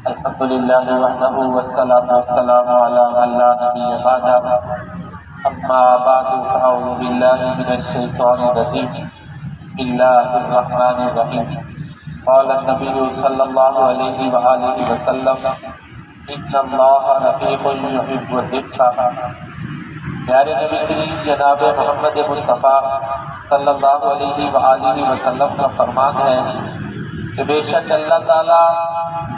الحمد لله وحده والصلاة والسلام على من لا نبي بعده أما بعد فأعوذ بالله من الشيطان الرجيم بسم الله الرحمن الرحيم قال النبي صلى الله عليه وآله وسلم إن الله رفيق يحب الرفق. پیارے نبی کریم جناب محمد مصطفیٰ صلی اللہ علیہ وآلہ وسلم کا فرمان ہے کہ بے شک اللہ تعالیٰ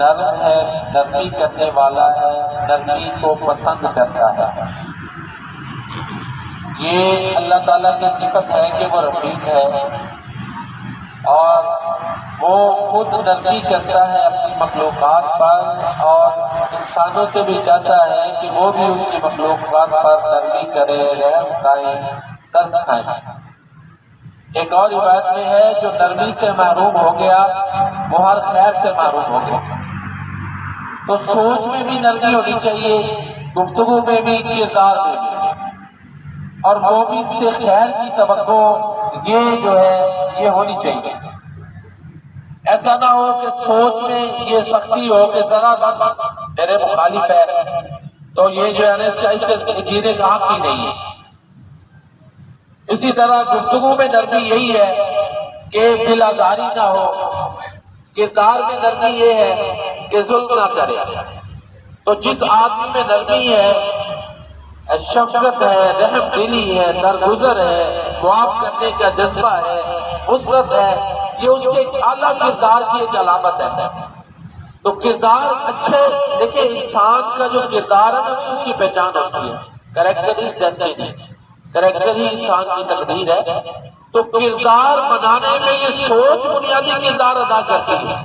نرم ہے، نرمی کرنے والا ہے، نرمی کو پسند کرتا ہے. یہ اللہ تعالیٰ کی صفت ہے کہ وہ رفیق ہے اور وہ خود نرمی کرتا ہے اپنی مخلوقات پر، اور انسانوں سے بھی چاہتا ہے کہ وہ بھی اس کی مخلوقات پر نرمی کرے، رحم کھائیں، ترس کھائیں. ایک اور روایت میں ہے جو نرمی سے محروم ہو گیا وہ ہر خیر سے محروم ہو گیا. تو سوچ میں بھی نرمی ہونی چاہیے، گفتگو میں بھی، کردار میں بھی، اور مومن سے خیر کی توقع یہ جو ہے یہ ہونی چاہیے. ایسا نہ ہو کہ سوچ میں یہ سختی ہو کہ ذرا بس میرے مخالف ہے تو یہ جو ہے اس کے جینے کا حق ہی نہیں ہے. اسی طرح گفتگو میں نرمی یہی ہے کہ دل آزاری نہ ہو. کردار میں نرمی یہ ہے کہ ظلم نہ کرے. تو جس آدمی میں نرمی ہے، شفقت ہے، رحم دلی ہے، درگزر ہے، معاف کرنے کا جذبہ ہے، وسعت ہے، یہ اس کے اعلیٰ کردار کی ایک علامت ہے. تو کردار اچھے دیکھیں، انسان کا جو کردار ہے اس کی پہچان ہوتی ہے. کریکٹر از ڈیسٹینی، کریکٹر ہی انسان کی تقدیر ہے. تو کردار بنانے میں یہ سوچ بنیادی کردار ادا کرتی ہے.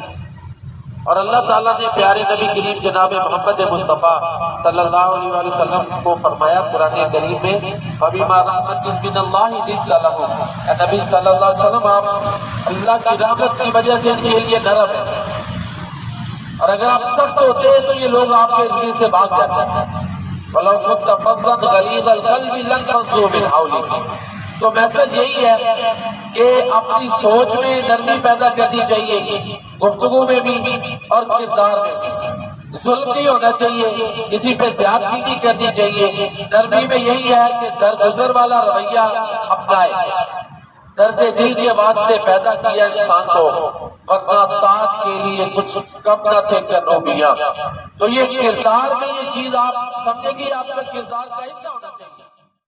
اور اللہ تعالیٰ نے پیارے نبی کریم جناب محمد مصطفیٰ صلی اللہ علیہ وسلم کو فرمایا قرآن کریم میں فَبِمَا رَحْمَةٍ مِّنَ اللَّهِ لِنتَ لَهُمْ. اے نبی صلی اللہ علیہ وسلم، آپ اللہ کی رحمت کی وجہ سے ان کے لیے نرم ہے، اور اگر آپ سخت ہوتے ہیں تو یہ لوگ آپ کے دل سے بھاگ جاتے ہیں. وَلَوْ كُنتَ فَظًّا غَلِيظَ الْقَلْبِ لَانفَضُّوا مِنْ حَوْلِكَ. تو میسج یہی ہے کہ اپنی سوچ میں نرمی پیدا کرنی چاہیے، گفتگو میں بھی اور کردار میں بھی. ظلم نہیں ہونا چاہیے، کسی پہ زیادتی نہیں کرنی چاہیے. نرمی میں یہی ہے کہ درگزر والا رویہ اپنائے. درد دل کے واسطے پیدا کیا انسان کو، ورنہ طاعت کے لیے کچھ کم نہ تھے کنوبیاں. تو یہ کردار میں یہ چیز آپ سمجھے گی، آپ کا کردار کا حصہ ہونا چاہیے.